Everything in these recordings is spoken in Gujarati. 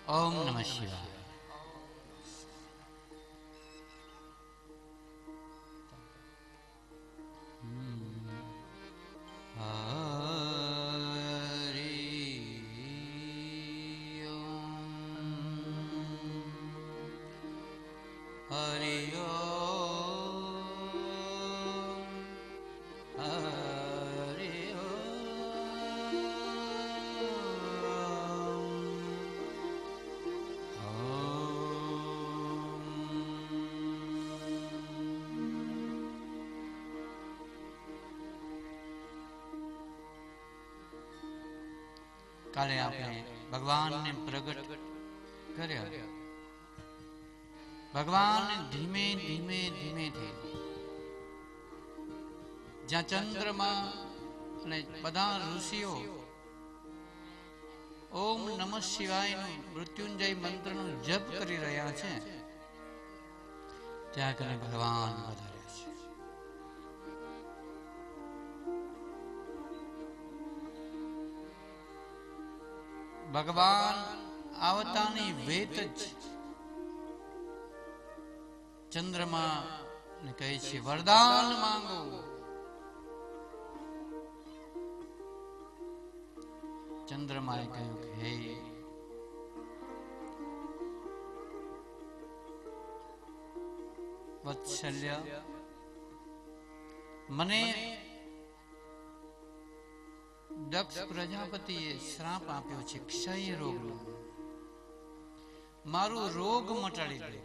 ओम नमः शिवाय। काले आपने भगवान ने प्रगट कर्या। भगवान धीमे धीमे धीमे थे ज्या चंद्रमा ने बधा ऋषिओ ओम नमः शिवाय नु मृत्युंजय मंत्र नु जप करी रह्या छे त्या कने भगवान पधार्या छे। भगवान आवतानी वेत चंद्रमा ने कहे छे वरदान मांगो। चंद्रमाए कह્યું કે હે વત્સલ્ય મને દક્ષ પ્રજાપતિએ શ્રાપ આપ્યો છે ક્ષય રોગનો, મારું રોગ મટાડી દે।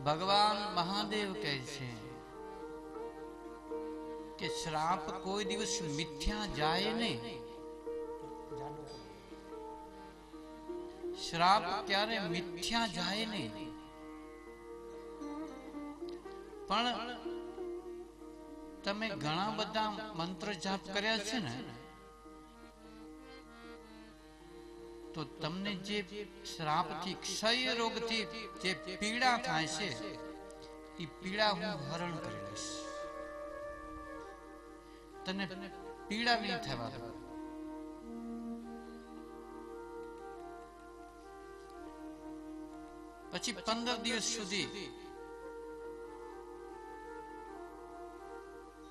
ભગવાન મહાદેવ કહે છે કે શ્રાપ કોઈ દિવસ મિથ્યા જાય નહીં, શ્રાપ ક્યારે મિથ્યા જાય નહીં। પણ તમે ઘણા બધા મંત્ર જાપ કર્યા છે ને, તો તમને જે શ્રાપથી ક્ષય રોગથી જે પીડા થાય છે એ પીડા હું હરણ કરી લઈશ, તને પીડા નહીં થવા દઉં। પછી 15 દિવસ સુધી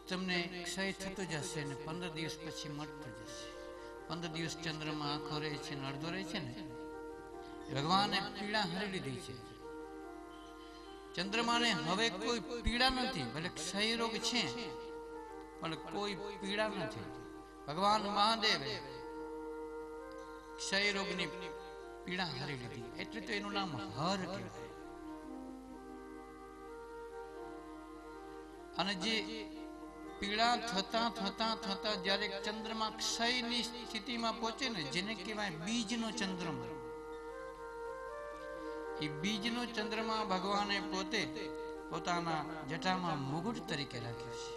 તમને ક્ષય થતો જશે ને 15 દિવસ પછી મટતો જશે। 15 દિવસ ચંદ્રમાં આખો રહે છે ને અડધો રહે છે ને, ભગવાને પીડા હરી લીધી છે। ચંદ્રમાને હવે કોઈ પીડા નથી, ભલે ક્ષય રોગ છે પણ કોઈ પીડા નથી। ભગવાન મહાદેવે ક્ષય રોગની પીડા હરી લીધી, એટલે તો એનું નામ હર કહેવાય। અને જે પીડા થતા થતા થતા જ્યારે ચંદ્रमा ક્ષયની સ્થિતિમાં પહોંચે ને, જેને કહેવાય બીજનો ચંદ્रमा, એ બીજનો ચંદ્रमा ભગવાને પોતે પોતાના જટામાં મુગુટ તરીકે રાખ્યો છે।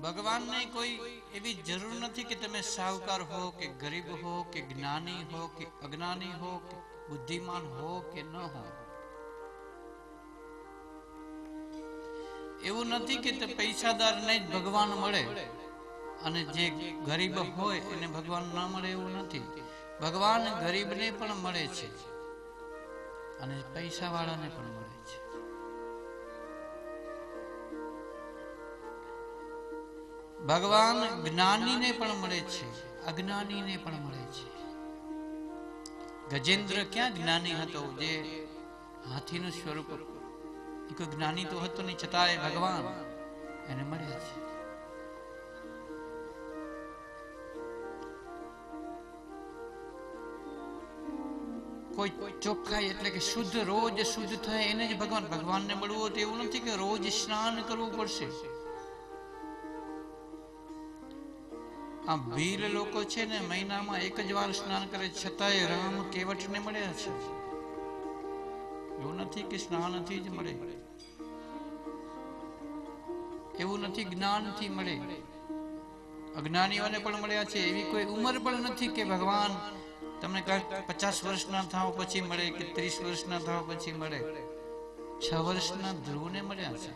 भगवान ने कोई एवी जरूर नहीं कि तमे साहूकार हो कि गरीब हो कि ज्ञानी हो कि अज्ञानी हो कि बुद्धिमान हो कि न हो। एवं नहीं कि पैसादार ने भगवान मळे अने जे गरीब होय एने भगवान न मळे, एवं नहीं। भगवान गरीब ने पण मळे छे अने पैसावाळा ने पण मळे छे। भगवान ज्ञानी ने पण मळे छे, अज्ञानी ने पण मळे छे। गजेंद्र क्या ज्ञानी हतो, जे हाथीનું સ્વરૂપ, એ કોઈ જ્ઞાની તો હતો નહીં, છતાંય ભગવાન એને મળ્યા છે। કોઈ ચોખ્ખાઈ એટલે કે શુદ્ધ, રોજ શુદ્ધ થાય એને જ ભગવાન, ભગવાનને મળવું તો એવું નથી કે રોજ સ્નાન કરવું પડશે। આ વીર લોકો છે ને મહિનામાં એક જ વાર સ્નાન કરે, છતાંય રામ કેવટને મળ્યા છે। એવું નથી કે સ્નાનથી જ મળે, એવું નથી જ્ઞાનથી મળે, અજ્ઞાનીઓને પણ મળ્યા છે। એવી કોઈ ઉંમર પણ નથી કે ભગવાન તમને કાંઈક 50 વર્ષના થાવ પછી મળે કે 30 વર્ષના થાવ પછી મળે, 6 વર્ષના ધ્રુવને મળ્યા છે.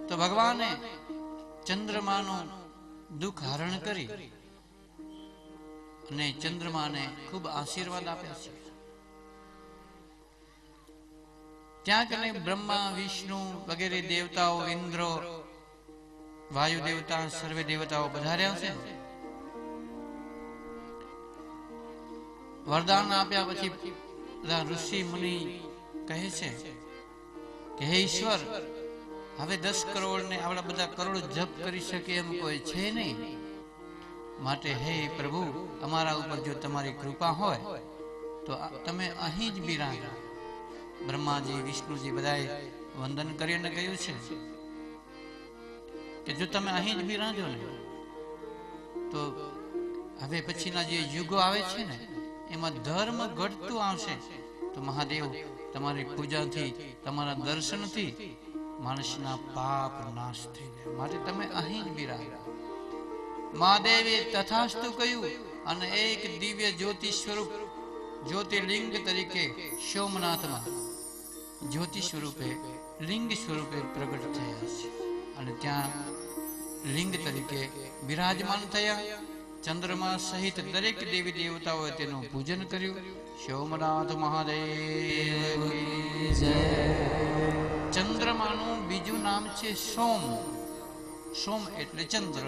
તો ભગવાને ચંદ્રમાનું દુઃખ હરણ કરી અને ચંદ્રમાને ખૂબ આશીર્વાદ આપ્યા છે. ત્યાં કને બ્રહ્મા, વિષ્ણુ વગેરે દેવતાઓ, ઇન્દ્ર, વાયુ દેવતા, સર્વે દેવતાઓ પધાર્યા છે. વરદાન આપ્યા પછી બધા ઋષિ મુનિ કહે છે કે હે ઈશ્વર, હવે 10 કરોડ ને આવડા બધા કરોડ જપ કરી શકે એમ કોઈ છે નહીં, માટે હે પ્રભુ, અમારા ઉપર જો તમારી કૃપા હોય તો તમે અહીં જ બિરાજો. બ્રહ્માજી, વિષ્ણુજી બધાએ વંદન કરીને કહ્યું છે કે જો તમે અહીં જ બિરાજો ને તો હવે પછીના જે યુગો આવે છે ને એમાં ધર્મ ઘટતું આવશે. તો મહાદેવ, તમારી પૂજાથી, તમારા દર્શનથી માણસના પાપ નાશ થઈ જાય, માટે તમે અહીં જ બિરાજો. મહાદેવે તથાસ્તુ કહ્યું અને એક દિવ્ય જ્યોતિ સ્વરૂપ જ્યોતિર્લિંગ તરીકે સોમનાથમાં જ્યોતિ સ્વરૂપે, લિંગ સ્વરૂપે પ્રગટ થયા છે અને ત્યાં લિંગ તરીકે બિરાજમાન થયા. ચંદ્રમા સહિત દરેક દેવી દેવતાઓએ તેનું પૂજન કર્યું. સોમનાથ મહાદેવ જય. ચંદ્રમાનું બીજું નામ છે સોમ. સોમ એટલે ચંદ્ર.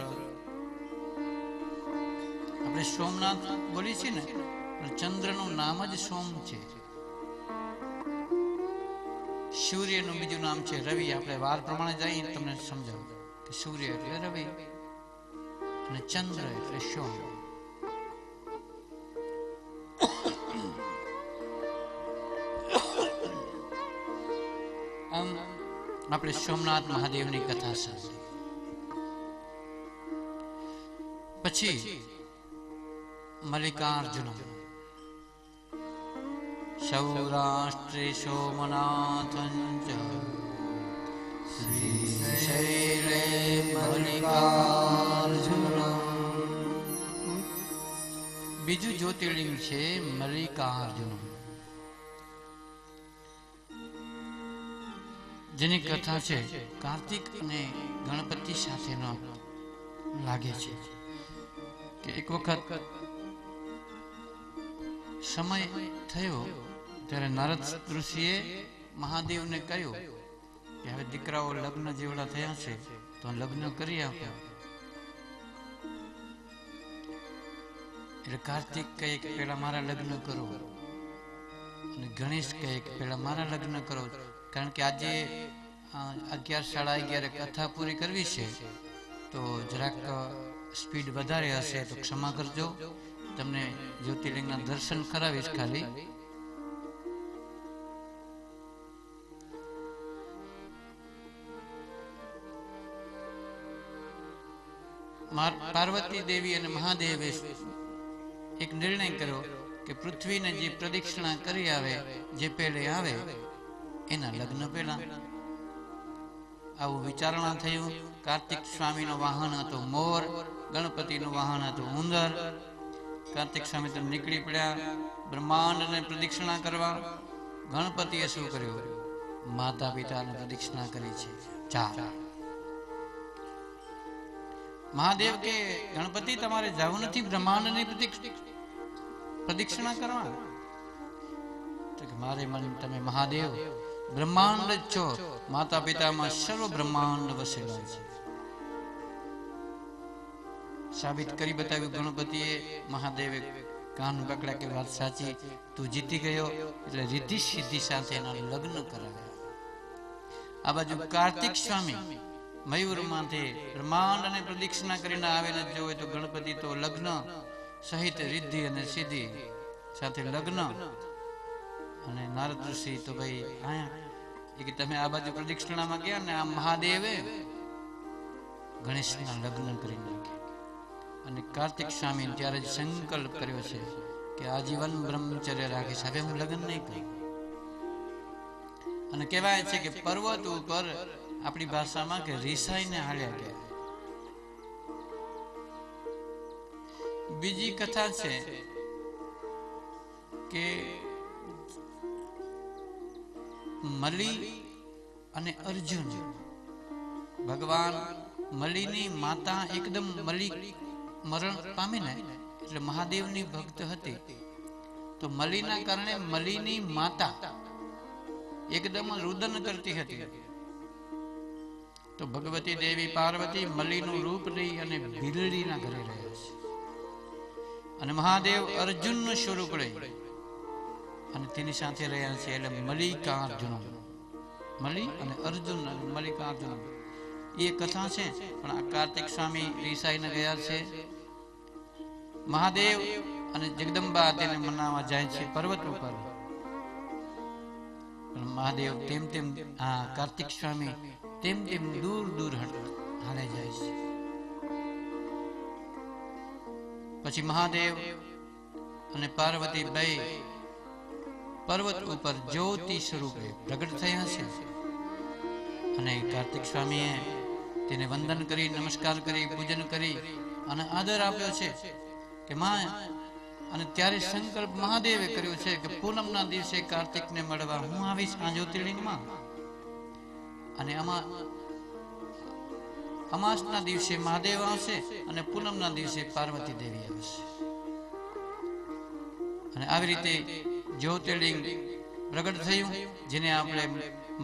આપણે સોમનાથ બોલીએ છીએ ને, ચંદ્રનું નામ જ સોમ છે. સૂર્યનું બીજું નામ છે રવિ. આપણે વાર પ્રમાણે જઈએ તમને સમજાવું કે સૂર્ય એટલે રવિ અને ચંદ્ર એટલે સોમ. આમ આપણે સોમનાથ મહાદેવની કથા સાંભળી. પછી મલ્લિકાર્જુન. સૌરાષ્ટ્રે સોમનાથં ચ શ્રીશૈલે મલ્લિકાર્જુનમ. બીજું જ્યોતિર્લિંગ છે મલ્લિકાર્જુન, જેની કથા છે કાર્તિક અને ગણપતિ સાથેનો લાગે છે કે એક વખત સમય થયો ત્યારે નારદ ઋષિએ મહાદેવને કહ્યું કે હવે દીકરાઓ લગ્ન જેવડા થયા છે તો લગ્ન કરી આપ્યા. એટલે કાર્તિક કહે કે પેલા મારા લગ્ન કરો અને ગણેશ કહે કે પેલા મારા લગ્ન કરો, કારણ કે આજે 11:30 કથા પૂરી કરવી છે તો જરાક સ્પીડ વધારે હશે તો ક્ષમા કરજો. તમને જ્યોતિર્લિંગના દર્શન કરાવીશ ખાલી. પાર્વતી દેવી અને મહાદેવે એક નિર્ણય કર્યો કે પૃથ્વીને જે પ્રદક્ષિણા કરી આવે, જે પેલે આવે એના લગ્ન પેલા. આવું વિચારણા થયું. કાર્તિક સ્વામીનો વાહન હતો મોર, ગણપતિનું વાહન હતું ઉંદર. કાર્તિક સ્વામી તો નીકળી પડ્યા બ્રહ્માંડને પ્રદક્ષિણા કરવા. ગણપતિએ શું કર્યું? માતા પિતાને પ્રદક્ષિણા કરી છે 4. મહાદેવ કે ગણપતિ તમારે જવું નથી બ્રહ્માંડની પ્રદક્ષિણા કરવા? તો કે મારે મન તમે મહાદેવ બ્રહ્માંડ જ છો, માતા પિતામાં સર્વ બ્રહ્માંડ વસેલા છે. સાબિત કરી બતાવ્યું ગણપતિએ. મહાદેવે કાન પકડ્યા કે વાત સાચી, તું જીતી ગયો. એટલે રિદ્ધિ સિદ્ધિ સાથે એના લગ્ન કરાવ્યા. આ બાજુ કાર્તિક સ્વામી મયુર માંથી બ્રહ્માંડ અને પ્રદક્ષિણા કરીને આવેલા જોવે તો ગણપતિ તો લગ્ન સહિત રિદ્ધિ અને સિદ્ધિ સાથે લગ્ન. અને નારદ ઋષિ તો ભાઈ આયા કે તમે આ બાજુ પ્રદક્ષિણામાં ગયા ને આ મહાદેવે ગણેશના લગ્ન કરી નાખ્યા. અને કાર્તિક સ્વામી ત્યારે જ સંકલ્પ કર્યો છે કે આજીવન બ્રહ્મચર્ય રાખીશ, હવે હું લગ્ન નહીં કરું. અને કહેવાય છે કે પર્વત ઉપર આપણી ભાષામાં કે રીસાઈને હાલ્યા ગયા. બીજી કથા છે કે મલી અને અર્જુન. ભગવાન મલીની માતા એકદમ મલી મરણ પામી ને એટલે મહાદેવની ભક્ત હતી, તો મલીના કારણે મલીની માતા એકદમ રુદન કરતી હતી. તો ભગવતી દેવી પાર્વતી મલીનું રૂપ લઈ અને બિલડીના ઘરે રહ્યા છે, અને મહાદેવ અર્જુનનું સ્વરૂપ લઈ અને તેની સાથે રહ્યા છે. એટલે મલ્લિકાર્જુન, મલી અને અર્જુન અને મલ્લિકાર્જુન એ કથા છે. પણ આ કાર્તિક સ્વામી રીસાઈને ગયા છે. મહાદેવ અને જગદંબા તેને મનાવવા જાય છે પર્વત ઉપર. પણ મહાદેવ તેમ તેમ કાર્તિક સ્વામી તેમ તેમ દૂર દૂર હાલે જાય છે. પછી મહાદેવ અને પાર્વતી બે પર્વત ઉપર જ્યોતિ સ્વરૂપે પ્રગટ થયા છે. અને કાર્તિક સ્વામીએ તેને વંદન કરી, નમસ્કાર કરી, પૂજન કરી અને આદર આપ્યો છે કે માં. અને ત્યારે સંકલ્પ મહાદેવે કર્યો છે કે પૂનમના દિવસે કાર્તિકને મળવા હું આવીશ આ જ્યોતિર્લિંગમાં, અને અમાસના દિવસે મહાદેવ આવશે અને પૂનમના દિવસે પાર્વતી દેવી આવશે. અને આવી રીતે જ્યોતિર્લિંગ પ્રગટ થયું, જેને આપણે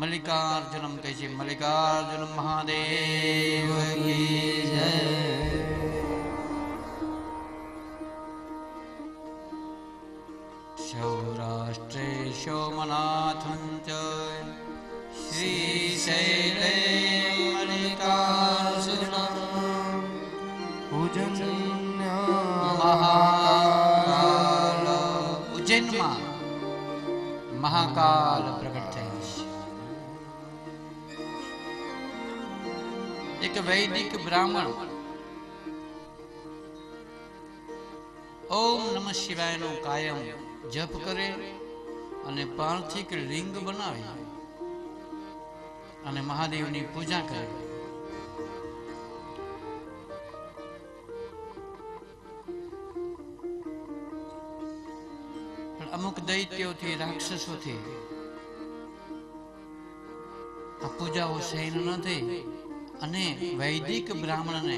મલ્લિકાર્જુનમ કહે છે. મલ્લિકાર્જુન મહાદેવ કી જય. સૌરાષ્ટ્રે સોમનાથં ચ શ્રીશૈલે મલ્લિકાર્જુનમ મહાકાલ. ઉજ્જૈનમાં મહાકાલ પ્રગટ થયા છે. એક વૈદિક બ્રાહ્મણ ઓમ નમઃ શિવાયનો કાયમ જપ કરે અને પાર્થિક લિંગ બનાવી અને મહાદેવની પૂજા કરે. પણ અમુક દૈત્યોથી, રાક્ષસોથી આ પૂજાઓ સહન ન થઈ અને વૈદિક બ્રાહ્મણને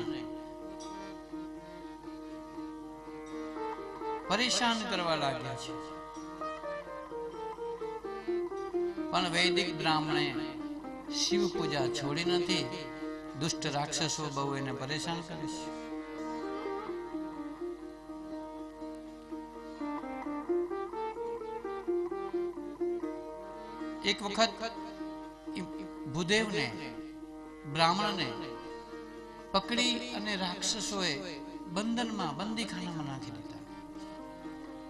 પરેશાન કરવા લાગ્યા છે. પણ વૈદિક બ્રાહ્મણે શિવ પૂજા છોડી નથી. દુષ્ટ રાક્ષસો બહુ એને પરેશાન કરે છે. એક વખત ભૂદેવને, બ્રાહ્મણને પકડી અને રાક્ષસોએ બંધનમાં, બંદીખાનામાં નાખી દીધા.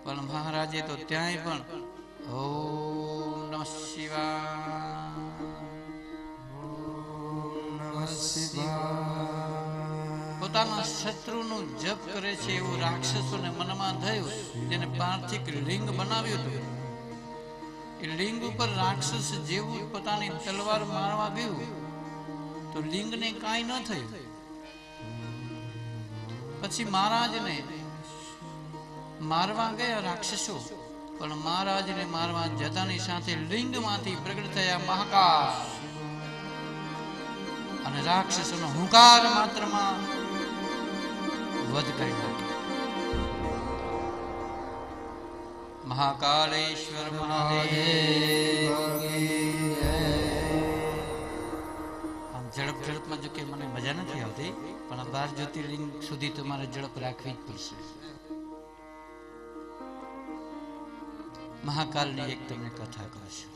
પણ મહારાજે તો ત્યાંય પણ ઓમ નમઃ શિવાય પોતાના શત્રુનું જપ કરે છે એવું રાક્ષસોને મનમાં થયું. તેને પાર્થિક લિંગ બનાવ્યું હતું. એ લિંગ ઉપર રાક્ષસ જેવું પોતાની તલવાર મારવા ગયું તો લિંગને કાંઈ ન થયું. પછી મહારાજને મારવા ગયા રાક્ષસો, પણ મહારાજને મારવા જતાની સાથે લિંગમાંથી પ્રગટ થયા મહાકાલ અને રાક્ષસોનો હુંકાર માત્રમાં વધ કરી નાખ્યો. મહાકાલેશ્વર મહાદેવ. આમ ઝડપમાં જો કે મને મજા નથી આવતી, પણ 12 જ્યોતિર્લિંગ સુધી તમારે ઝડપ રાખવી જ પડશે. મહાકાલની એક તમને કથા કહું છું,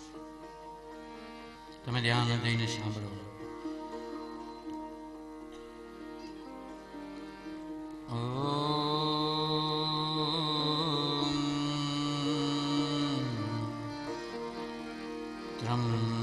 તમે ધ્યાન દઈને સાંભળો. ત્રંબકેન